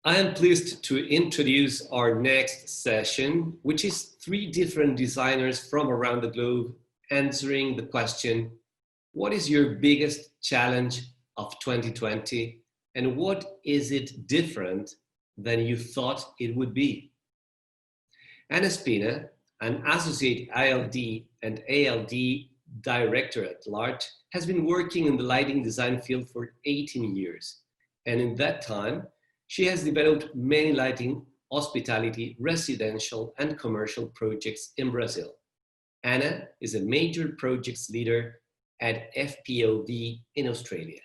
I am pleased to introduce our next session, which is 3 different designers from around the globe answering the question, what is your biggest challenge of 2020 and what is it different than you thought it would be? Anna Spina, an associate IALD and ALD director at large, has been working in the lighting design field for 18 years. And in that time, she has developed many lighting, hospitality, residential, and commercial projects in Brazil. Anna is a major projects leader at FPOV in Australia.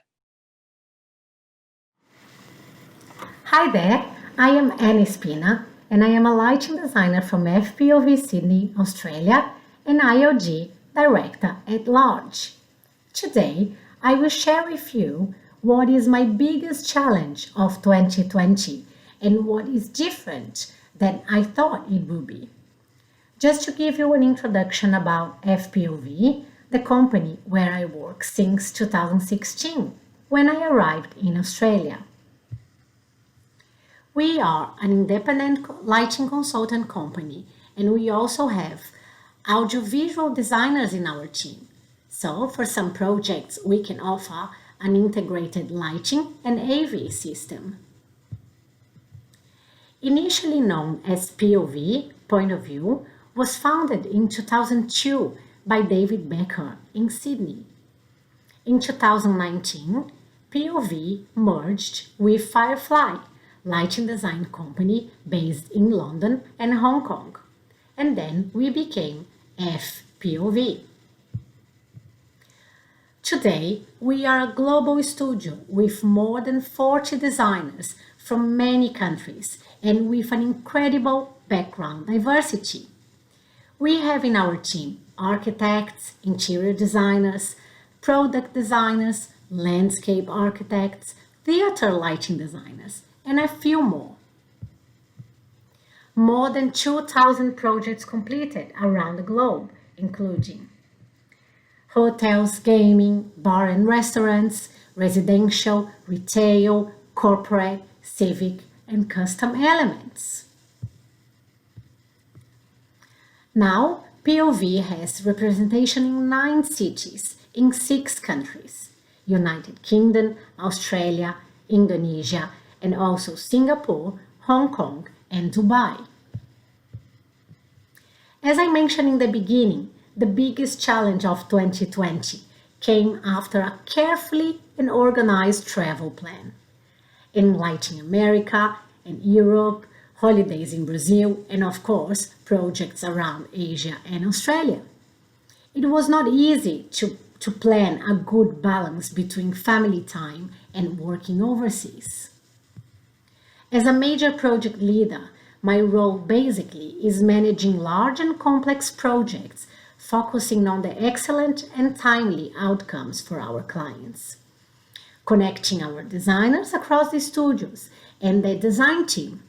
Hi there, I am Anna Spina, and I am a lighting designer from FPOV Sydney, Australia, and IOG Director at Large. Today, I will share with you what is my biggest challenge of 2020 and what is different than I thought it would be. Just to give you an introduction about FPOV, the company where I work since 2016, when I arrived in Australia. We are an independent lighting consultant company, and we also have audiovisual designers in our team. So for some projects, we can offer an integrated lighting and AV system. Initially known as POV, Point of View, was founded in 2002 by David Becker in Sydney. In 2019, POV merged with Firefly, lighting design company based in London and Hong Kong. And then we became FPOV. Today, we are a global studio with more than 40 designers from many countries and with an incredible background diversity. We have in our team architects, interior designers, product designers, landscape architects, theater lighting designers, and a few more. More than 2,000 projects completed around the globe, including hotels, gaming, bar and restaurants, residential, retail, corporate, civic, and custom elements. Now, POV has representation in 9 cities in 6 countries: United Kingdom, Australia, Indonesia, and also Singapore, Hong Kong, and Dubai. As I mentioned in the beginning, the biggest challenge of 2020 came after a carefully and organized travel plan. In Lighting America and Europe, holidays in Brazil, and of course, projects around Asia and Australia. It was not easy to plan a good balance between family time and working overseas. As a major project leader, my role basically is managing large and complex projects, focusing on the excellent and timely outcomes for our clients. Connecting our designers across the studios and the design team,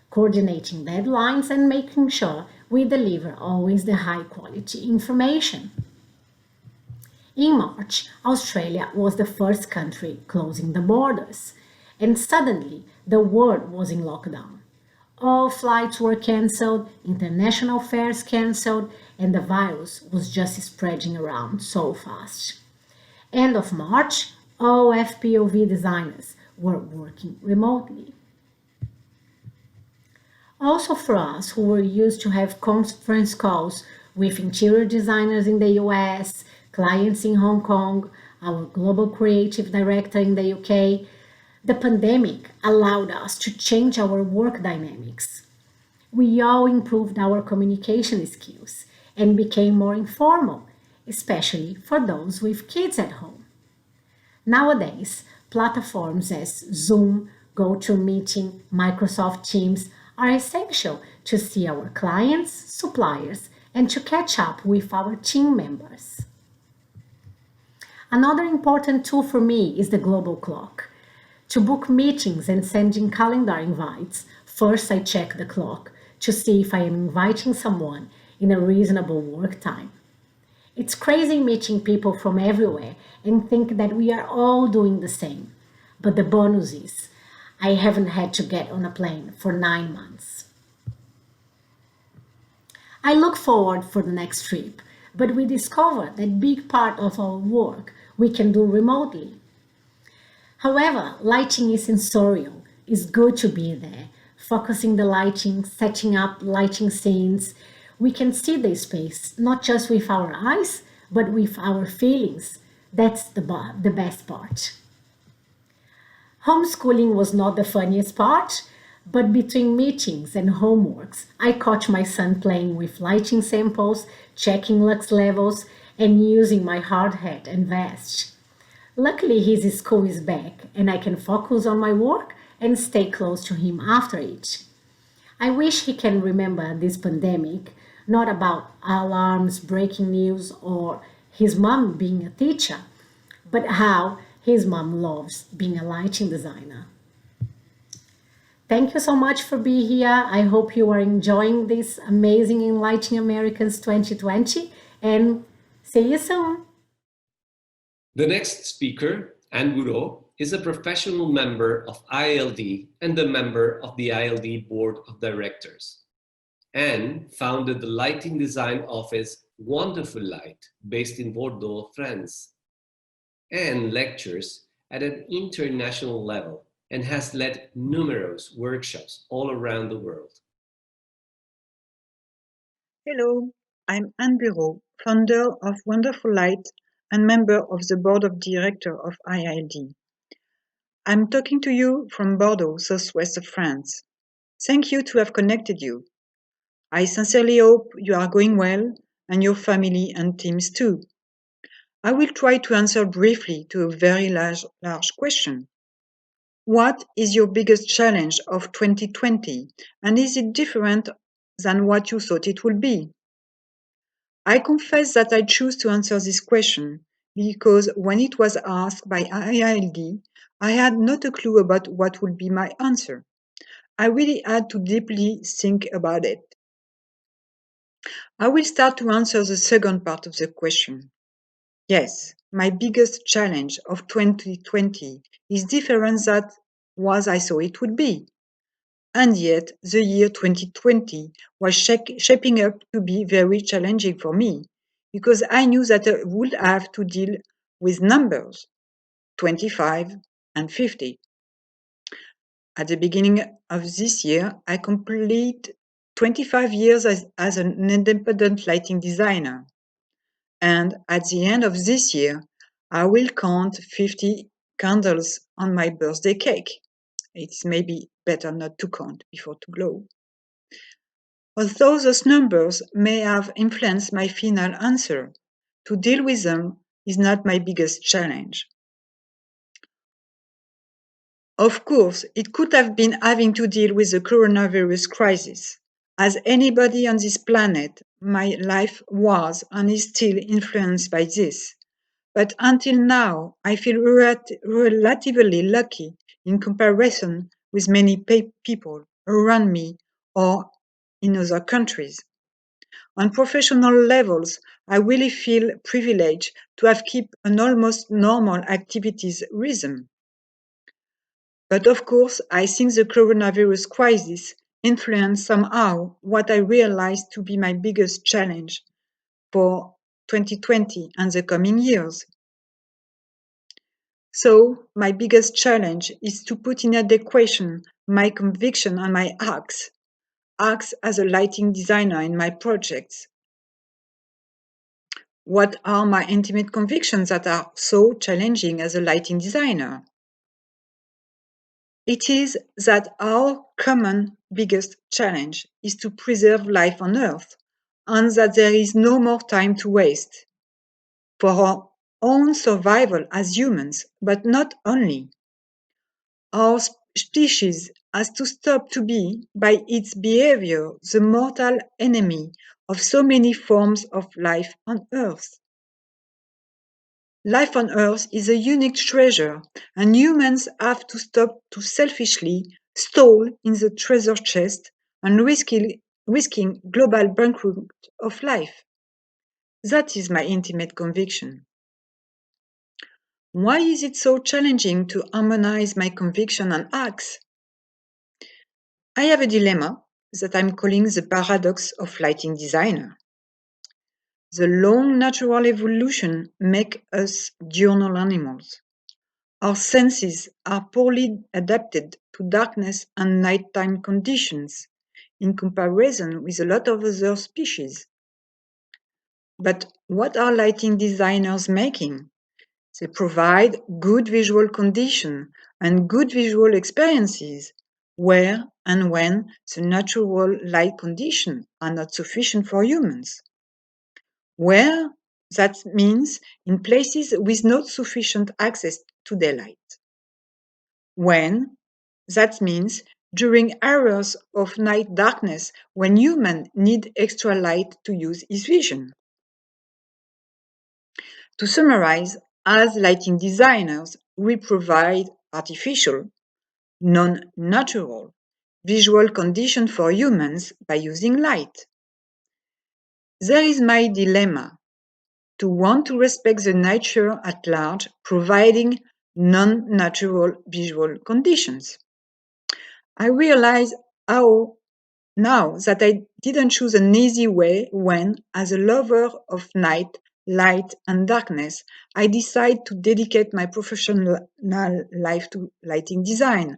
coordinating deadlines and making sure we deliver always the high quality information. In March, Australia was the first country closing the borders, and suddenly the world was in lockdown. All flights were cancelled, international fairs cancelled, and the virus was just spreading around so fast. End of March, all FPOV designers were working remotely. Also for us who were used to have conference calls with interior designers in the US, clients in Hong Kong, our global creative director in the UK, the pandemic allowed us to change our work dynamics. We all improved our communication skills and became more informal, especially for those with kids at home. Nowadays, platforms as Zoom, GoToMeeting, Microsoft Teams are essential to see our clients, suppliers, and to catch up with our team members. Another important tool for me is the global clock. To book meetings and sending calendar invites, first I check the clock to see if I am inviting someone in a reasonable work time. It's crazy meeting people from everywhere and think that we are all doing the same. But the bonus is, I haven't had to get on a plane for 9 months. I look forward for the next trip, but we discovered that big part of our work we can do remotely. However, lighting is sensorial. It's good to be there, focusing the lighting, setting up lighting scenes. We can see the space, not just with our eyes, but with our feelings. That's the best part. Homeschooling was not the funniest part, but between meetings and homeworks, I caught my son playing with lighting samples, checking lux levels, and using my hard hat and vest. Luckily, his school is back, and I can focus on my work and stay close to him after it. I wish he can remember this pandemic, not about alarms, breaking news, or his mom being a teacher, but how his mom loves being a lighting designer. Thank you so much for being here. I hope you are enjoying this amazing Enlightening Americans 2020 and see you soon. The next speaker, Anne Boudreau, is a professional member of IALD and a member of the IALD Board of Directors. Anne founded the lighting design office Wonderfulight, based in Bordeaux, France. Anne lectures at an international level and has led numerous workshops all around the world. Hello, I'm Anne Bureau, founder of Wonderfulight and member of the board of directors of IALD. I'm talking to you from Bordeaux, southwest of France. Thank you to have connected you. I sincerely hope you are going well and your family and teams too. I will try to answer briefly to a very large question. What is your biggest challenge of 2020 and is it different than what you thought it would be? I confess that I choose to answer this question because when it was asked by IALD, I had not a clue about what would be my answer. I really had to deeply think about it. I will start to answer the second part of the question. Yes, my biggest challenge of 2020 is different than what I thought it would be. And yet, the year 2020 was shaping up to be very challenging for me because I knew that I would have to deal with numbers 25 and 50. At the beginning of this year, I complete 25 years as an independent lighting designer. And at the end of this year, I will count 50 candles on my birthday cake. It's maybe better not to count before to blow. Although those numbers may have influenced my final answer, to deal with them is not my biggest challenge. Of course, it could have been having to deal with the coronavirus crisis. As anybody on this planet, my life was and is still influenced by this. But until now, I feel relatively lucky in comparison with many people around me or in other countries. On professional levels, I really feel privileged to have kept an almost normal activities rhythm. But of course, I think the coronavirus crisis influenced somehow what I realized to be my biggest challenge for 2020 and the coming years. So, my biggest challenge is to put in the equation my conviction and my acts as a lighting designer in my projects. What are my intimate convictions that are so challenging as a lighting designer? It is that our common biggest challenge is to preserve life on Earth and that there is no more time to waste for our own survival as humans, but not only. Our species has to stop to be, by its behavior, the mortal enemy of so many forms of life on Earth. Life on Earth is a unique treasure, and humans have to stop to selfishly stall in the treasure chest and risking global bankrupt of life. That is my intimate conviction. Why is it so challenging to harmonize my conviction and acts? I have a dilemma that I'm calling the paradox of lighting designer. The long natural evolution makes us diurnal animals. Our senses are poorly adapted to darkness and nighttime conditions in comparison with a lot of other species. But what are lighting designers making? They provide good visual condition and good visual experiences where and when the natural light conditions are not sufficient for humans. Where that means in places with not sufficient access to daylight. When that means during hours of night darkness when humans need extra light to use his vision. To summarize, as lighting designers, we provide artificial, non-natural, visual conditions for humans by using light. There is my dilemma, to want to respect the nature at large, providing non-natural visual conditions. I realize how now that I didn't choose an easy way when, as a lover of night, light, and darkness, I decide to dedicate my professional life to lighting design.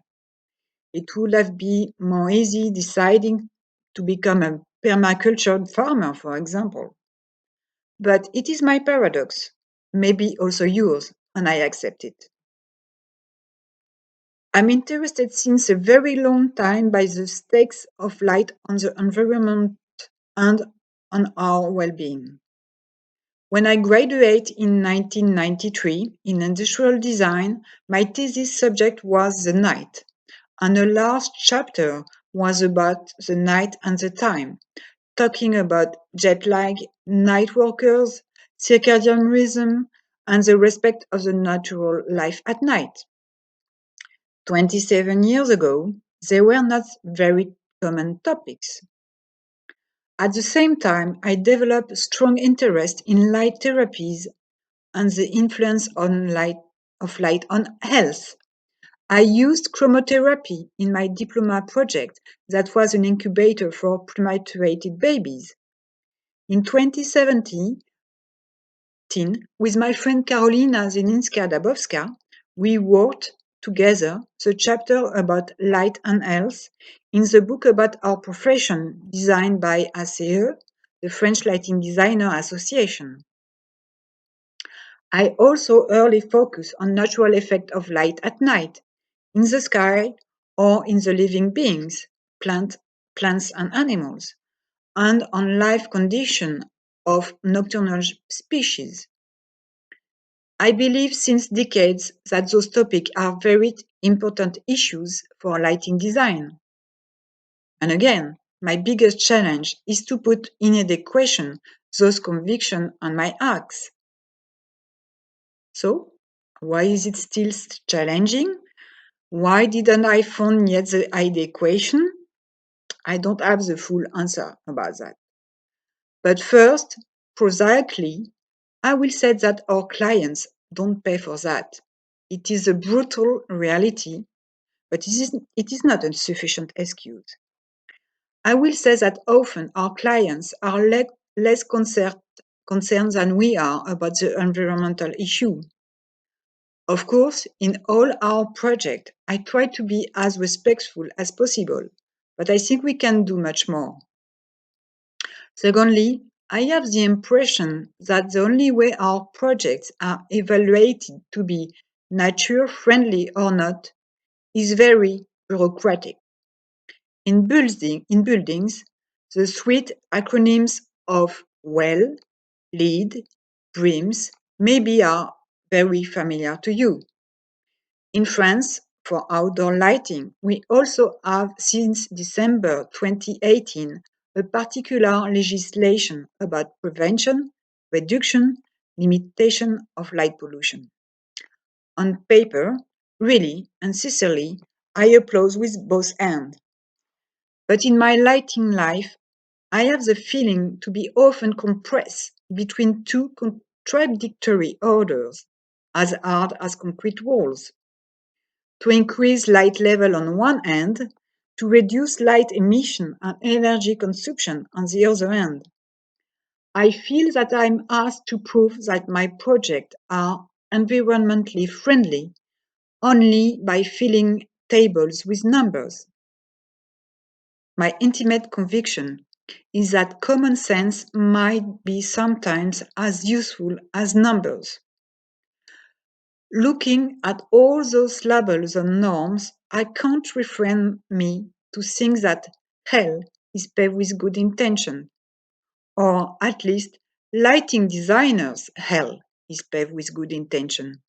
It would have been more easy deciding to become a permaculture farmer, for example. But it is my paradox, maybe also yours, and I accept it. I'm interested since a very long time by the stakes of light on the environment and on our well-being. When I graduated in 1993 in industrial design, my thesis subject was the night, and the last chapter was about the night and the time, talking about jet lag, night workers, circadian rhythm, and the respect of the natural life at night. 27 years ago, they were not very common topics. At the same time, I developed strong interest in light therapies and the influence of light on health. I used chromotherapy in my diploma project that was an incubator for prematurated babies. In 2017, with my friend Karolina Zelinska-Dabowska, we worked together the chapter about light and health in the book about our profession designed by ACE, the French Lighting Designer Association. I also early focused on natural effect of light at night, in the sky or in the living beings, plants and animals, and on life condition of nocturnal species. I believe since decades that those topics are very important issues for lighting design. And again, my biggest challenge is to put in an equation those convictions and my acts. So, why is it still challenging? Why didn't I find yet the ideal equation? I don't have the full answer about that. But first, prosaically, I will say that our clients don't pay for that. It is a brutal reality, but it is not a sufficient excuse. I will say that often our clients are less concerned than we are about the environmental issue. Of course, in all our projects, I try to be as respectful as possible, but I think we can do much more. Secondly, I have the impression that the only way our projects are evaluated to be nature-friendly or not is very bureaucratic. In buildings, the suite acronyms of WELL, LEED, BREEAMS maybe are very familiar to you. In France, for outdoor lighting, we also have since December 2018 a particular legislation about prevention, reduction, limitation of light pollution. On paper, really and sincerely, I applaud with both hands. But in my lighting life, I have the feeling to be often compressed between two contradictory orders, as hard as concrete walls. To increase light level on one hand, to reduce light emission and energy consumption on the other hand. I feel that I'm asked to prove that my projects are environmentally friendly only by filling tables with numbers. My intimate conviction is that common sense might be sometimes as useful as numbers. Looking at all those labels and norms, I can't refrain me to think that hell is paved with good intention, or at least lighting designers' hell is paved with good intention.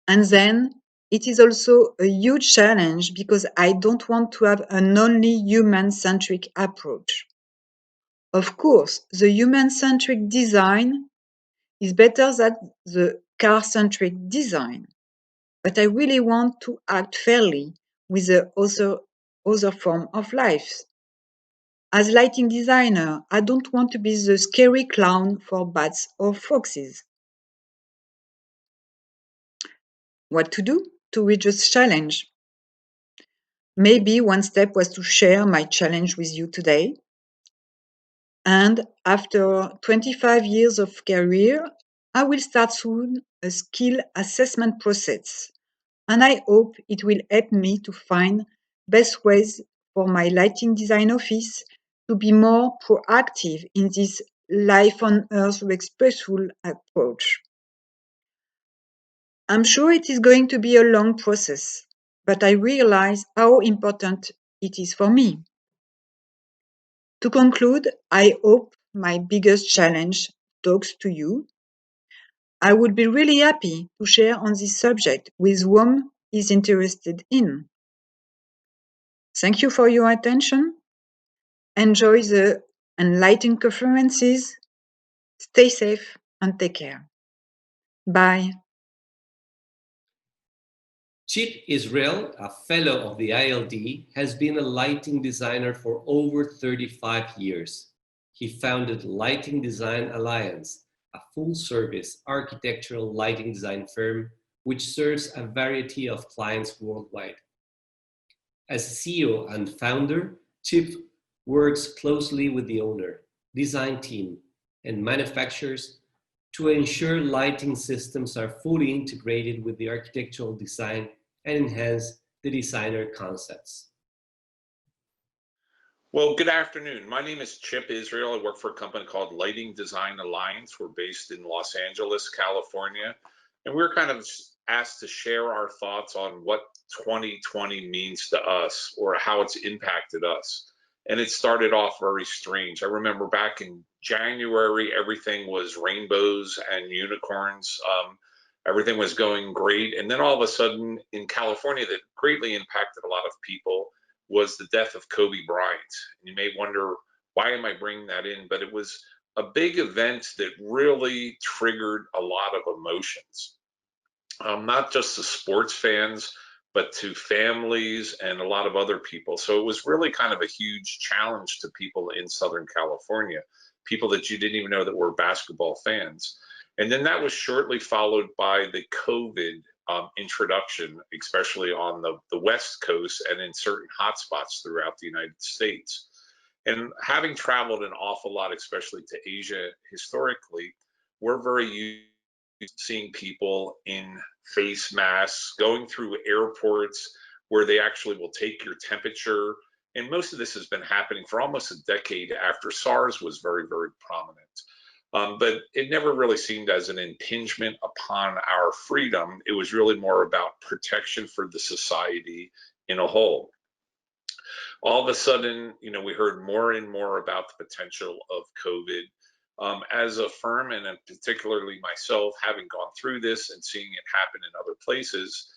And then it is also a huge challenge because I don't want to have an only human-centric approach. Of course, the human-centric design is better than the car-centric design, but I really want to act fairly with the other form of life. As lighting designer, I don't want to be the scary clown for bats or foxes. What to do to reach this challenge? Maybe one step was to share my challenge with you today. And after 25 years of career, I will start soon a skill assessment process. And I hope it will help me to find best ways for my lighting design office to be more proactive in this life on earth respectful approach. I'm sure it is going to be a long process, but I realize how important it is for me. To conclude, I hope my biggest challenge talks to you. I would be really happy to share on this subject with whom is interested in. Thank you for your attention. Enjoy the enlightening conferences. Stay safe and take care. Bye. Chip Israel, a fellow of the IALD, has been a lighting designer for over 35 years. He founded Lighting Design Alliance, a full-service architectural lighting design firm which serves a variety of clients worldwide. As CEO and founder, Chip works closely with the owner, design team, and manufacturers to ensure lighting systems are fully integrated with the architectural design and enhance the designer concepts. Well, good afternoon. My name is Chip Israel. I work for a company called Lighting Design Alliance. We're based in Los Angeles, California, and we're kind of asked to share our thoughts on what 2020 means to us or how it's impacted us. And it started off very strange. I remember back in January, everything was rainbows and unicorns. Everything was going great. And then all of a sudden in California, that greatly impacted a lot of people was the death of Kobe Bryant. And you may wonder, why am I bringing that in? But it was a big event that really triggered a lot of emotions, not just to sports fans, but to families and a lot of other people. So it was really kind of a huge challenge to people in Southern California, people that you didn't even know that were basketball fans. And then that was shortly followed by the COVID introduction, especially on the West Coast and in certain hotspots throughout the United States. And having traveled an awful lot, especially to Asia historically, we're very used to seeing people in face masks going through airports where they actually will take your temperature. And most of this has been happening for almost a decade after SARS was very, very prominent. But it never really seemed as an impingement upon our freedom. It was really more about protection for the society in a whole. All of a sudden, we heard more and more about the potential of COVID. As a firm, and particularly myself, having gone through this and seeing it happen in other places,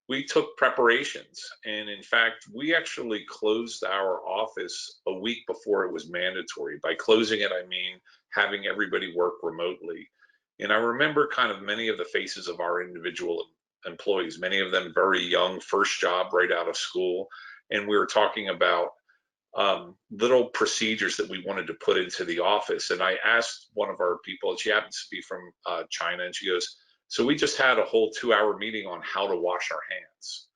we took preparations. And in fact, we actually closed our office a week before it was mandatory. By closing it, I mean having everybody work remotely. And I remember kind of many of the faces of our individual employees, many of them very young, first job right out of school. And we were talking about little procedures that we wanted to put into the office. And I asked one of our people, and she happens to be from China, and she goes, so we just had a whole 2-hour meeting on how to wash our hands,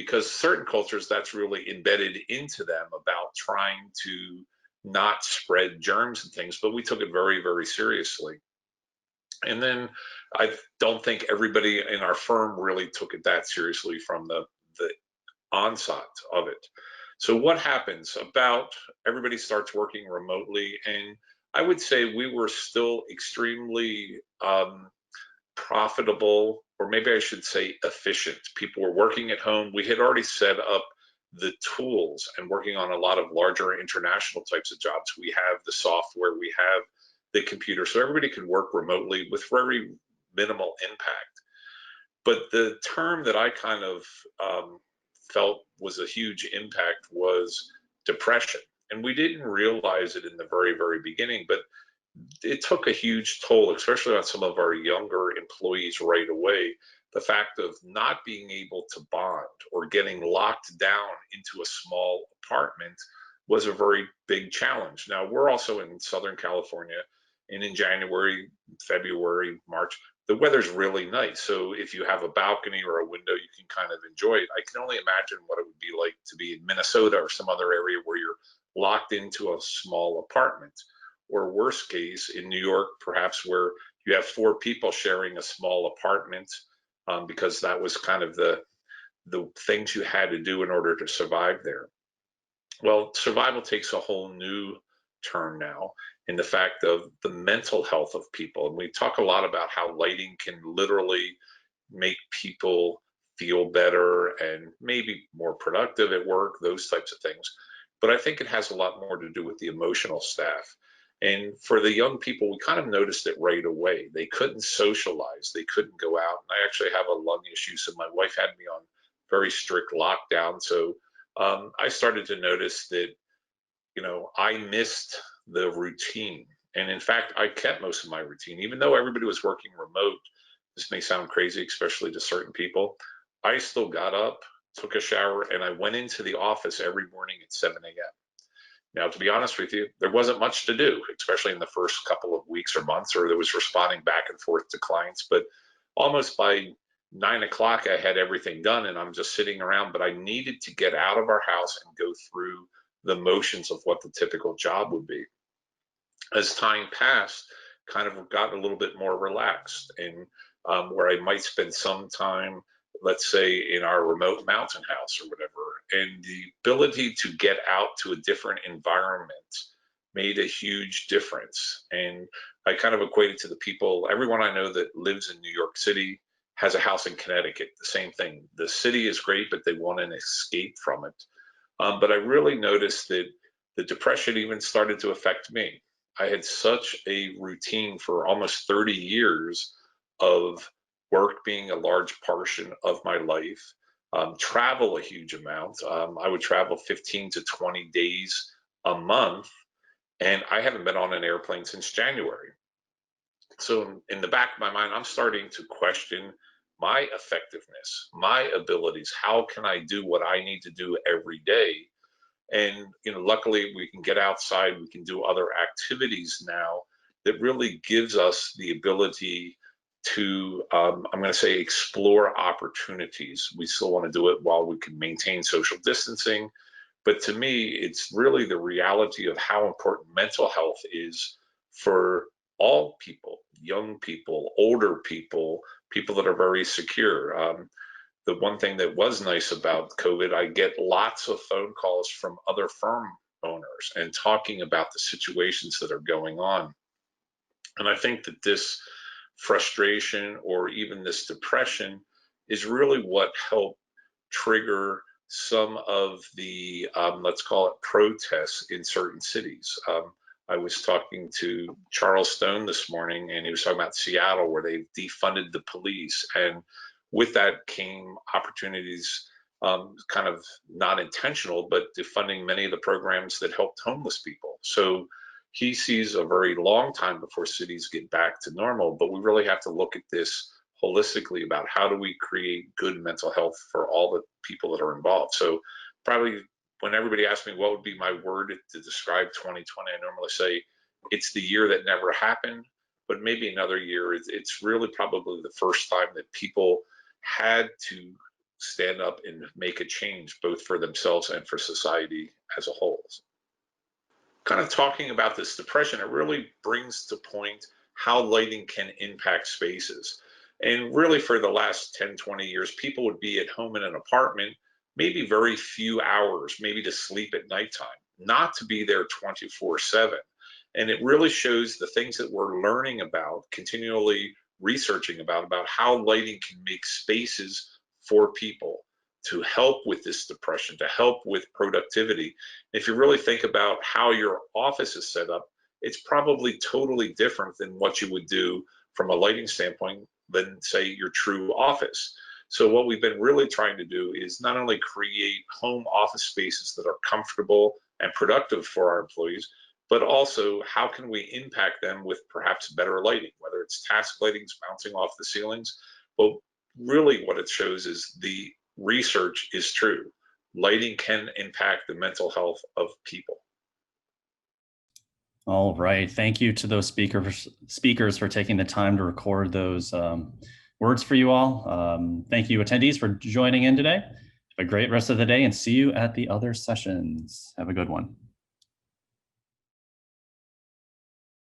because certain cultures, that's really embedded into them about trying to not spread germs and things, but we took it very, very seriously. And then I don't think everybody in our firm really took it that seriously from the onset of it. So what happens about everybody starts working remotely, and I would say we were still extremely profitable, or maybe I should say efficient. People were working at home. We had already set up the tools and working on a lot of larger international types of jobs. We have the software, we have the computer, so everybody could work remotely with very minimal impact. But the term that I kind of felt was a huge impact was depression. And we didn't realize it in the very, very beginning, but it took a huge toll, especially on some of our younger employees right away. The fact of not being able to bond or getting locked down into a small apartment was a very big challenge. Now, we're also in Southern California, and in January, February, March, the weather's really nice. So if you have a balcony or a window, you can kind of enjoy it. I can only imagine what it would be like to be in Minnesota or some other area where you're locked into a small apartment. Or worst case, in New York, perhaps, where you have 4 people sharing a small apartment, because that was kind of the things you had to do in order to survive there. Well, survival takes a whole new turn now in the fact of the mental health of people. And we talk a lot about how lighting can literally make people feel better and maybe more productive at work, those types of things. But I think it has a lot more to do with the emotional staff. And for the young people, we kind of noticed it right away. They couldn't socialize, they couldn't go out. And I actually have a lung issue, so my wife had me on very strict lockdown. So I started to notice that, I missed the routine. And in fact, I kept most of my routine, even though everybody was working remote. This may sound crazy, especially to certain people. I still got up, took a shower, and I went into the office every morning at 7 a.m. Now, to be honest with you, there wasn't much to do, especially in the first couple of weeks or months, or there was responding back and forth to clients. But almost by 9 o'clock, I had everything done, and I'm just sitting around. But I needed to get out of our house and go through the motions of what the typical job would be. As time passed, kind of got a little bit more relaxed, and where I might spend some time, let's say, in our remote mountain house or whatever. And the ability to get out to a different environment made a huge difference. And I kind of equated to the people, everyone I know that lives in New York City has a house in Connecticut, the same thing. The city is great, but they want an escape from it. But I really noticed that the depression even started to affect me. I had such a routine for almost 30 years of work being a large portion of my life, travel a huge amount. I would travel 15 to 20 days a month, and I haven't been on an airplane since January. So in the back of my mind, I'm starting to question my effectiveness, my abilities. How can I do what I need to do every day? And luckily we can get outside, we can do other activities now that really gives us the ability to, I'm going to say, explore opportunities. We still want to do it while we can maintain social distancing. But to me, it's really the reality of how important mental health is for all people, young people, older people, people that are very secure. The one thing that was nice about COVID, I get lots of phone calls from other firm owners and talking about the situations that are going on. And I think that this frustration or even this depression is really what helped trigger some of the, let's call it, protests in certain cities. I was talking to Charles Stone this morning, and he was talking about Seattle, where they've defunded the police. And with that came opportunities, kind of not intentional, but defunding many of the programs that helped homeless people. So he sees a very long time before cities get back to normal, but we really have to look at this holistically about how do we create good mental health for all the people that are involved. So probably when everybody asks me what would be my word to describe 2020, I normally say it's the year that never happened, but maybe another year. It's really probably the first time that people had to stand up and make a change, both for themselves and for society as a whole. Kind of talking about this depression, it really brings to point how lighting can impact spaces. And really for the last 10, 20 years, people would be at home in an apartment, maybe very few hours, maybe to sleep at nighttime, not to be there 24/7. And it really shows the things that we're learning about, continually researching about how lighting can make spaces for people to help with this depression, to help with productivity. If you really think about how your office is set up, it's probably totally different than what you would do from a lighting standpoint than, say, your true office. So what we've been really trying to do is not only create home office spaces that are comfortable and productive for our employees, but also how can we impact them with perhaps better lighting, whether it's task lightings bouncing off the ceilings. But really what it shows is the research is true. Lighting can impact the mental health of people. All right. Thank you to those speakers for taking the time to record those words for you all. Thank you, attendees, for joining in today. Have a great rest of the day and see you at the other sessions. Have a good one.